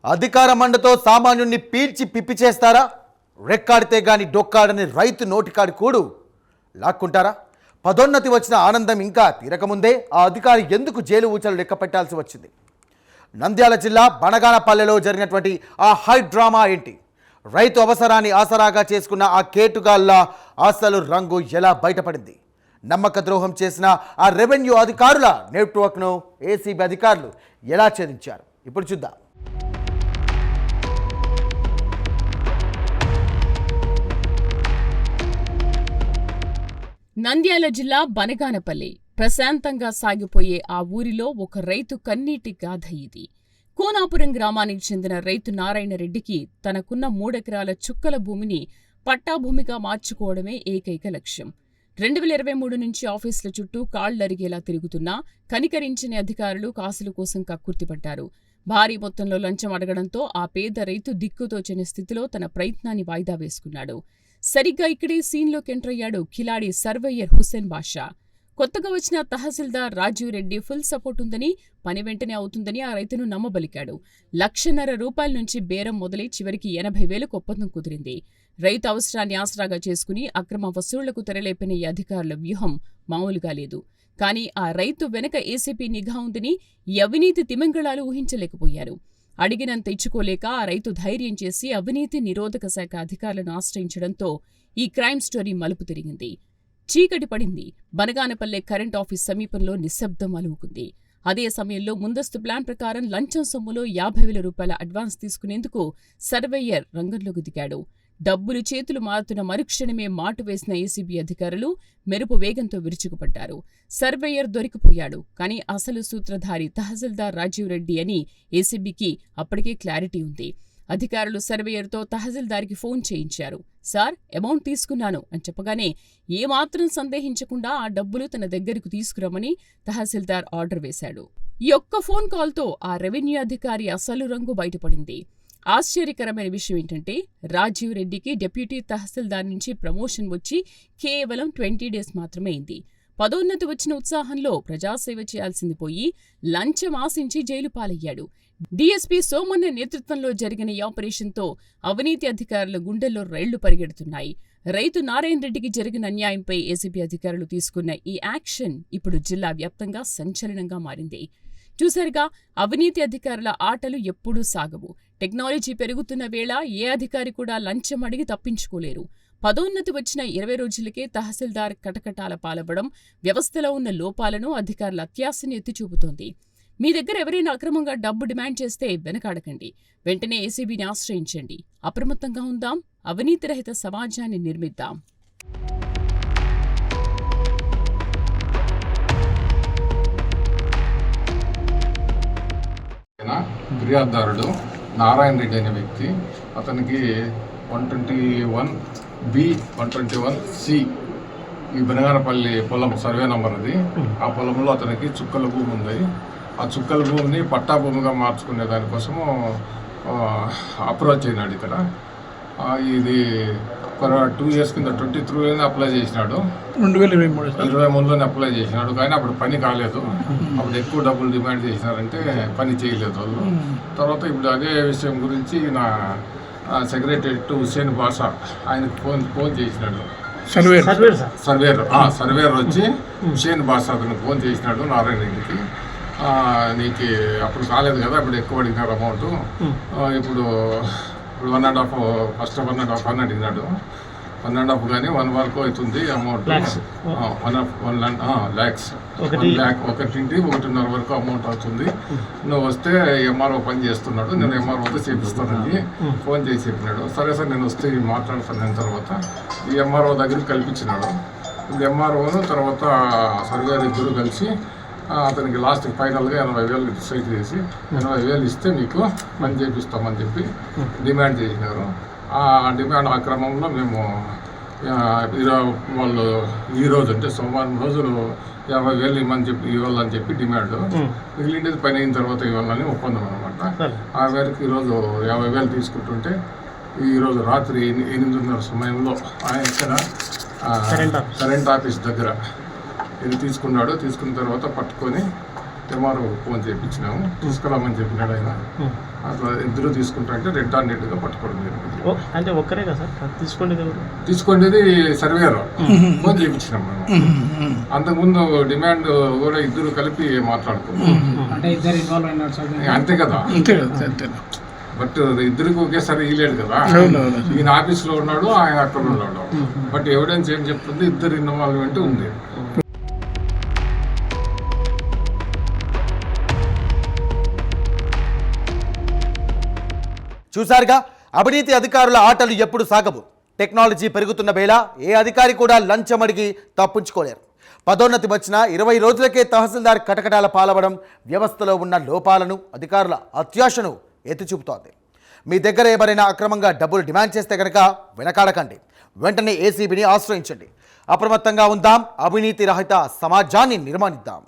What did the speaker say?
అధికార మండతో సామాన్యుణ్ణి పీల్చి పిప్పి చేస్తారా? రెక్కాడితే గాని డొక్కాడని రైతు నోటికాడి కూడు లాక్కుంటారా? పదోన్నతి వచ్చిన ఆనందం ఇంకా తీరకముందే ఆ అధికారి ఎందుకు జైలు ఊచలు లెక్క పెట్టాల్సి వచ్చింది? నంద్యాల జిల్లా బనగానపల్లెలో జరిగినటువంటి ఆ హై డ్రామా ఏంటి? రైతు అవసరాన్ని ఆసరాగా చేసుకున్న ఆ కేటుగాళ్ళ అసలు రంగు ఎలా బయటపడింది? నమ్మక ద్రోహం చేసిన ఆ రెవెన్యూ అధికారుల నెట్వర్క్ను ఏసీబీ అధికారులు ఎలా ఛేదించారు? ఇప్పుడు చూద్దాం. నంద్యాల జిల్లా బనగానపల్లి ప్రశాంతంగా సాగిపోయే ఆ ఊరిలో ఒక రైతు కన్నీటి గాథ ఇది. కోనాపురం గ్రామానికి చెందిన రైతు నారాయణరెడ్డికి తనకున్న 3 ఎకరాల చుక్కల భూమిని పట్టాభూమిగా మార్చుకోవడమే ఏకైక లక్ష్యం. 2023 నుంచి ఆఫీసుల చుట్టూ కాళ్లరిగేలా తిరుగుతున్నా కనికరించని అధికారులు కాసుల కోసం కక్కుర్తిపడ్డారు. భారీ మొత్తంలో లంచం అడగడంతో ఆ పేద రైతు దిక్కుతోచని స్థితిలో తన ప్రయత్నాన్ని వాయిదా వేసుకున్నాడు. సరిగ్గా ఇక్కడే సీన్లోకి ఎంటరయ్యాడు కిలాడి సర్వేయర్ హుస్సేన్ బాషా. కొత్తగా వచ్చిన తహసీల్దార్ రాజీవ్ రెడ్డి ఫుల్ సపోర్ట్ ఉందని, పని వెంటనే అవుతుందని ఆ రైతును నమ్మబలికాడు. 1,50,000 రూపాయల నుంచి బేరం మొదలై చివరికి 80,000కు ఒప్పందం కుదిరింది. రైతు అవసరాన్ని ఆసరాగా చేసుకుని అక్రమ వసూళ్లకు తెరలేపిన ఈ అధికారుల వ్యూహం మామూలుగా లేదు. కానీ ఆ రైతు వెనక ఏసీపీ నిఘా ఉందని ఈ అవినీతి తిమింగళాలు ఊహించలేకపోయారు. అడిగినంత ఇచ్చుకోలేక ఆ రైతు ధైర్యం చేసి అవినీతి నిరోధక శాఖ అధికారులను ఆశ్రయించడంతో ఈ క్రైమ్ స్టోరీ మలుపు తిరిగింది. చీకటి పడింది. బనగానపల్లె కరెంట్ ఆఫీస్ సమీపంలో నిశ్శబ్దం అలుముకుంది. అదే సమయంలో ముందస్తు ప్లాన్ ప్రకారం లంచం సొమ్ములో 50,000 రూపాయల అడ్వాన్స్ తీసుకునేందుకు సర్వేయర్ రంగంలోకి దిగాడు. డబ్బులు చేతులు మారుతున్న మరుక్షణమే మాటు వేసిన ఏసీబీ అధికారులు మెరుపు వేగంతో విరుచుకుపడ్డారు. సర్వేయర్ దొరికిపోయాడు. కానీ అసలు సూత్రధారి తహసీల్దార్ రాజీవ్ రెడ్డి అని ఏసీబీకి అప్పటికే క్లారిటీ ఉంది. అధికారులు సర్వేయర్తో తహసీల్దార్కి ఫోన్ చేయించారు. సార్, అమౌంట్ తీసుకున్నాను అని చెప్పగానే ఏమాత్రం సందేహించకుండా ఆ డబ్బులు తన దగ్గరకు తీసుకురమ్మని తహసీల్దార్ ఆర్డర్ వేశాడు. ఈ ఒక్క ఫోన్ కాల్తో ఆ రెవెన్యూ అధికారి అసలు రంగు బయటపడింది. ఆశ్చర్యకరమైన విషయం ఏంటంటే రాజీవ్ రెడ్డికి డిప్యూటీ తహసీల్దార్ నుంచి ప్రమోషన్ వచ్చి కేవలం 20 డేస్ మాత్రమే అయింది. పదోన్నతి వచ్చిన ఉత్సాహంలో ప్రజాసేవ చేయాల్సింది పోయి లంచం ఆశించి జైలు పాలయ్యాడు. డీఎస్పీ సోమన్న నేతృత్వంలో జరిగిన ఈ ఆపరేషన్తో అవినీతి అధికారుల గుండెల్లో రైళ్లు పరిగెడుతున్నాయి. రైతు నారాయణ రెడ్డికి జరిగిన అన్యాయంపై ఏసీబీ అధికారులు తీసుకున్న ఈ యాక్షన్ ఇప్పుడు జిల్లా వ్యాప్తంగా సంచలనంగా మారింది. చూసారుగా, అవినీతి అధికారుల ఆటలు ఎప్పుడూ సాగవు. టెక్నాలజీ పెరుగుతున్న వేళ ఏ అధికారి కూడా లంచం అడిగి తప్పించుకోలేరు. పదోన్నతి వచ్చిన 20 రోజులకే తహసీల్దార్ కటకటాల పాలవ్వడం వ్యవస్థలో ఉన్న లోపాలను అధికారుల అత్యాశని ఎత్తిచూపుతోంది. మీ దగ్గర ఎవరైనా అక్రమంగా డబ్బు డిమాండ్ చేస్తే వెనకాడకండి. వెంటనే ఏసీబీని ఆశ్రయించండి. అప్రమత్తంగా ఉందాం. అవినీతి రహిత సమాజాన్ని నిర్మిద్దాం. ఫిర్యాదుదారుడు నారాయణ రెడ్డి అనే వ్యక్తి, అతనికి 121B 121C ఈ బనగానపల్లి పొలం సర్వే నంబర్ అది. ఆ పొలంలో అతనికి చుక్కల భూమి ఉంది. ఆ చుక్కల భూమిని పట్టాభూమిగా మార్చుకునే దానికోసము అప్రోచ్ అయినాడు. ఇక్కడ ఇది 2 years కింద 23లోనే అప్లై చేసినాడు. 2023లోనే అప్లై చేసినాడు. కానీ అప్పుడు పని కాలేదు. అప్పుడు ఎక్కువ డబ్బులు డిమాండ్ చేసినారంటే పని చేయలేదు వాళ్ళు. తర్వాత ఇప్పుడు అదే విషయం గురించి నా సెక్రటరీ హుస్సేన్ బాషా ఆయనకు ఫోన్ చేసినాడు. సర్వేర్ వచ్చి హుస్సేన్ బాషా అతనికి ఫోన్ చేసినాడు నారాయణ రెడ్డికి. నీకు అప్పుడు కాలేదు కదా, అప్పుడు ఎక్కువ అడిగినారు అమౌంట్. ఇప్పుడు 1.5 ఫస్ట్ 1.5 అని అడిగినాడు. 1.5 కానీ 1 వరకు అవుతుంది అమౌంట్. 1 lakhs 1.5 వరకు అమౌంట్ అవుతుంది. నువ్వు వస్తే ఎంఆర్ఓ పని చేస్తున్నాడు, నేను ఎంఆర్ఓతో చేపిస్తానని ఫోన్ చేసి చెప్పినాడు. సరే సార్, నేను వస్తే మాట్లాడుతాను. తర్వాత ఈ ఎంఆర్ఓ దగ్గరికి కల్పించినాడు. ఎంఆర్ఓను తర్వాత సర్వేర్ ఇద్దరు కలిసి అతనికి లాస్ట్కి ఫైనల్గా 80,000 డిసైడ్ చేసి 80,000 ఇస్తే మీకు పని చేపిస్తామని చెప్పి డిమాండ్ చేసినారు. ఆ డిమాండ్ ఆ క్రమంలో మేము వాళ్ళు ఈరోజు అంటే సోమవారం రోజులు 50,000 ఇవ్వాలని చెప్పి డిమాండ్. మిగిలిండేది పని అయిన తర్వాత ఇవ్వాలని ఒప్పందం అనమాట. ఆ మేరకు ఈరోజు 50,000 తీసుకుంటుంటే ఈరోజు రాత్రి 8:30 సమయంలో ఆయన ఇక్కడ కరెంట్ ఆఫీస్ దగ్గర ఇది తీసుకున్నాడు. తీసుకున్న తర్వాత పట్టుకొని ఎంఆర్ఓ ఫోన్ చేయించినాము, తీసుకురామని చెప్పినాడు ఆయన. అట్లా ఇద్దరు తీసుకుంటారంటే రెడ్ ఆన్ రెడ్గా పట్టుకోవడం జరిగింది. అంటే ఒక్కరే కదా సార్ తీసుకోండి, తీసుకునేది సర్వేర్ ఫోన్ చేయించినాం మేము. అంతకుముందు డిమాండ్ కూడా ఇద్దరు కలిపి మాట్లాడుకున్నాం. అంటే ఇద్దరు ఇన్వాల్వ్ అయినారు సార్. అంతే కదా, బట్ ఇద్దరికి ఒకేసారి ఇయ్యలేడు కదా. ఈయన ఆఫీస్లో ఉన్నాడు, ఆయన అక్కడ ఉన్నాడు. బట్ ఎవిడెన్స్ ఏం చెప్తుంది, ఇద్దరు ఇన్వాల్వ్మెంట్ ఉంది. చూసారుగా, అవినీతి అధికారుల ఆటలు ఎప్పుడు సాగవు. టెక్నాలజీ పెరుగుతున్న వేళ ఏ అధికారి కూడా లంచం అడిగి తప్పించుకోలేరు. పదోన్నతి వచ్చిన 20 రోజులకే తహసీల్దార్ కటకటాల పాలవడం వ్యవస్థలో ఉన్న లోపాలను, అధికారుల అత్యాశను ఎత్తి చూపుతోంది. మీ దగ్గర ఎవరైనా అక్రమంగా డబ్బులు డిమాండ్ చేస్తే కనుక వెనకాడకండి, వెంటనే ఏసీబీని ఆశ్రయించండి. అప్రమత్తంగా ఉందాం, అవినీతి రహిత సమాజాన్ని నిర్మాణిద్దాం.